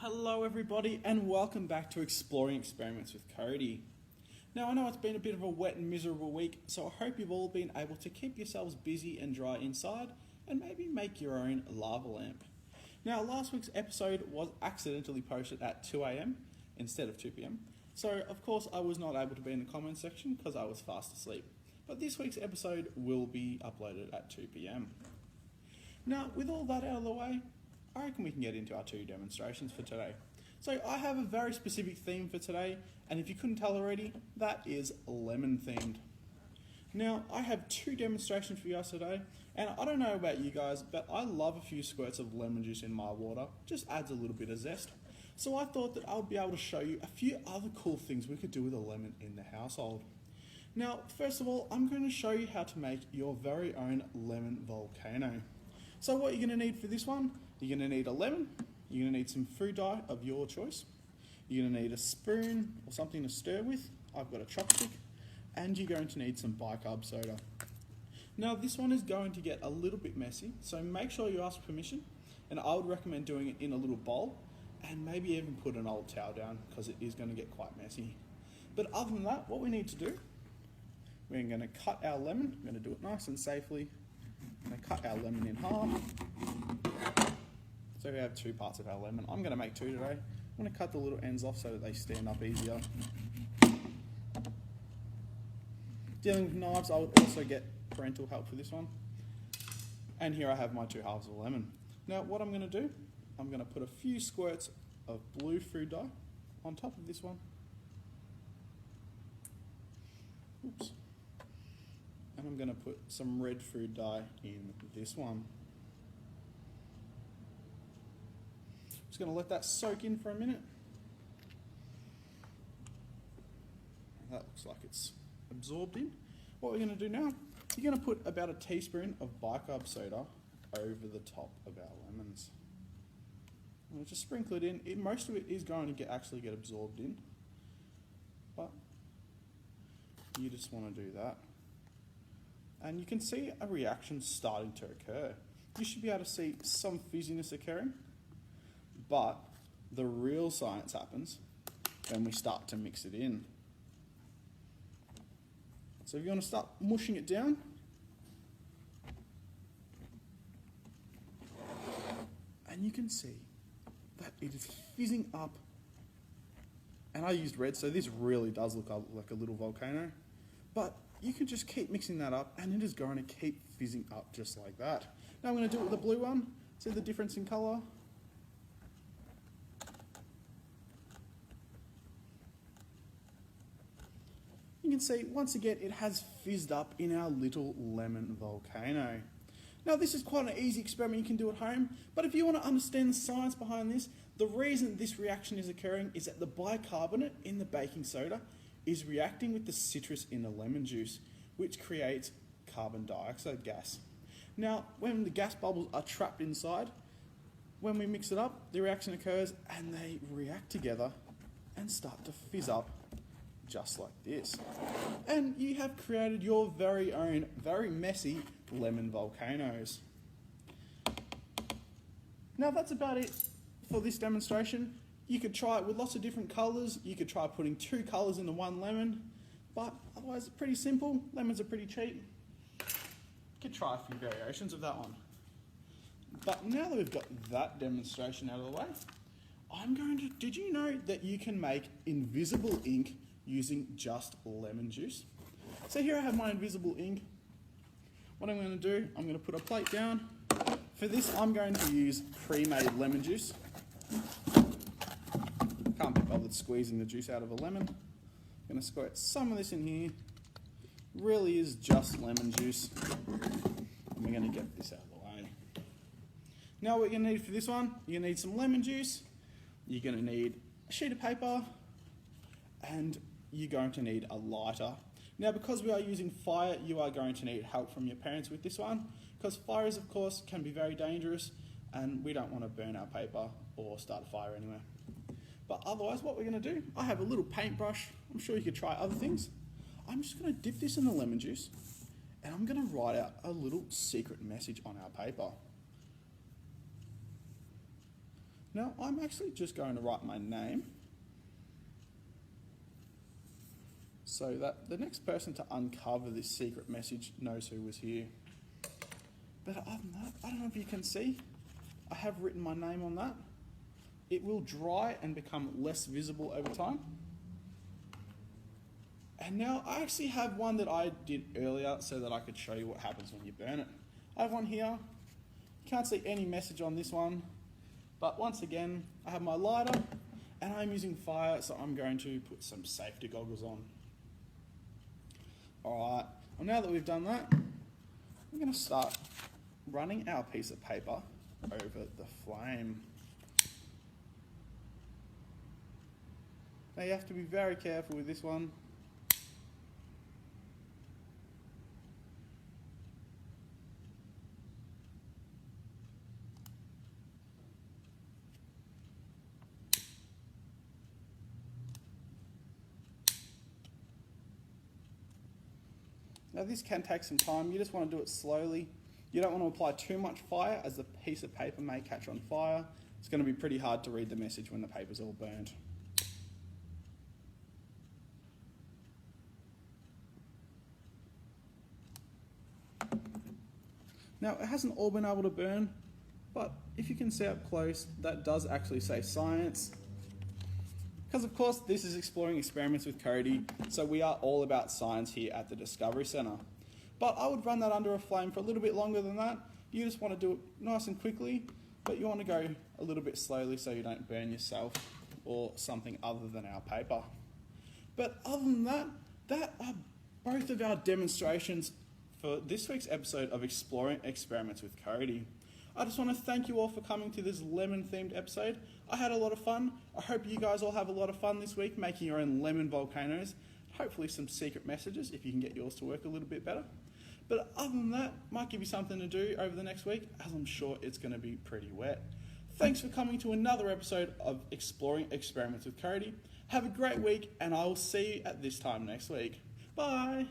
Hello everybody and welcome back to Exploring Experiments with Cody. Now I know it's been a bit of a wet and miserable week, so I hope you've all been able to keep yourselves busy and dry inside and maybe make your own lava lamp. Now last week's episode was accidentally posted at 2 AM instead of 2 PM, so of course I was not able to be in the comments section because I was fast asleep. But this week's episode will be uploaded at 2 PM. Now with all that out of the way, I reckon we can get into our two demonstrations for today. So I have a very specific theme for today, and if you couldn't tell already, that is lemon themed. Now I have two demonstrations for you guys today, and I don't know about you guys, but I love a few squirts of lemon juice in my water. Just adds a little bit of zest. So I thought that I'll be able to show you a few other cool things we could do with a lemon in the household. Now, first of all, I'm going to show you how to make your very own lemon volcano. So what you're going to need for this one, you're going to need a lemon, you're going to need some food dye of your choice, you're going to need a spoon or something to stir with, I've got a chopstick, and you're going to need some bicarb soda. Now this one is going to get a little bit messy, so make sure you ask permission, and I would recommend doing it in a little bowl, and maybe even put an old towel down because it is going to get quite messy. But other than that, what we need to do, we're going to cut our lemon, I'm going to do it nice and safely. I'm going to cut our lemon in half. So we have two parts of our lemon. I'm going to make two today. I'm going to cut the little ends off so that they stand up easier. Dealing with knives, I would also get parental help for this one. And here I have my two halves of lemon. Now what I'm going to do, I'm going to put a few squirts of blue food dye on top of this one. Oops. And I'm going to put some red food dye in this one. Just going to let that soak in for a minute. That looks like it's absorbed in. What we're going to do now, you're going to put about a teaspoon of bicarb soda over the top of our lemons. And we'll just sprinkle it in. Most of it is going to actually get absorbed in, but you just want to do that. And you can see a reaction starting to occur. You should be able to see some fizziness occurring, but the real science happens when we start to mix it in. So if you want to start mushing it down, and you can see that it is fizzing up. And I used red, so this really does look like a little volcano, but you can just keep mixing that up and it is going to keep fizzing up just like that. Now I'm going to do it with the blue one. See the difference in colour? You can see, once again, it has fizzed up in our little lemon volcano. Now this is quite an easy experiment you can do at home, but if you want to understand the science behind this, the reason this reaction is occurring is that the bicarbonate in the baking soda is reacting with the citrus in the lemon juice, which creates carbon dioxide gas. Now, when the gas bubbles are trapped inside, when we mix it up, the reaction occurs and they react together and start to fizz up just like this. And you have created your very own, very messy lemon volcanoes. Now that's about it for this demonstration. You could try it with lots of different colours. You could try putting two colours into one lemon, but otherwise it's pretty simple. Lemons are pretty cheap. You could try a few variations of that one. But now that we've got that demonstration out of the way, did you know that you can make invisible ink using just lemon juice? So here I have my invisible ink. What I'm going to do, I'm going to put a plate down. For this, I'm going to use pre-made lemon juice. Can't be bothered squeezing the juice out of a lemon. I'm going to squirt some of this in here. Really is just lemon juice. And we're going to get this out of the way. Now what you're going to need for this one, you're going to need some lemon juice, you're going to need a sheet of paper, and you're going to need a lighter. Now because we are using fire, you are going to need help from your parents with this one, because fires of course can be very dangerous and we don't want to burn our paper or start a fire anywhere. But otherwise what we're going to do, I have a little paintbrush. I'm sure you could try other things. I'm just going to dip this in the lemon juice and I'm going to write out a little secret message on our paper. Now, I'm actually just going to write my name so that the next person to uncover this secret message knows who was here. But other than that, I don't know if you can see, I have written my name on that. It will dry and become less visible over time. And now I actually have one that I did earlier so that I could show you what happens when you burn it. I have one here. You can't see any message on this one, but once again, I have my lighter and I'm using fire, so I'm going to put some safety goggles on. Alright, well now that we've done that, I'm going to start running our piece of paper over the flame. Now you have to be very careful with this one. Now this can take some time, you just want to do it slowly. You don't want to apply too much fire as the piece of paper may catch on fire. It's going to be pretty hard to read the message when the paper's all burnt. Now it hasn't all been able to burn, but if you can see up close, that does actually say science. Because of course this is Exploring Experiments with Cody, so we are all about science here at the Discovery Centre. But I would run that under a flame for a little bit longer than that. You just want to do it nice and quickly, but you want to go a little bit slowly so you don't burn yourself or something other than our paper. But other than that, that are both of our demonstrations for this week's episode of Exploring Experiments with Cody. I just want to thank you all for coming to this lemon-themed episode. I had a lot of fun. I hope you guys all have a lot of fun this week making your own lemon volcanoes. Hopefully some secret messages if you can get yours to work a little bit better. But other than that, might give you something to do over the next week, as I'm sure it's going to be pretty wet. Thanks for coming to another episode of Exploring Experiments with Cody. Have a great week, and I will see you at this time next week. Bye!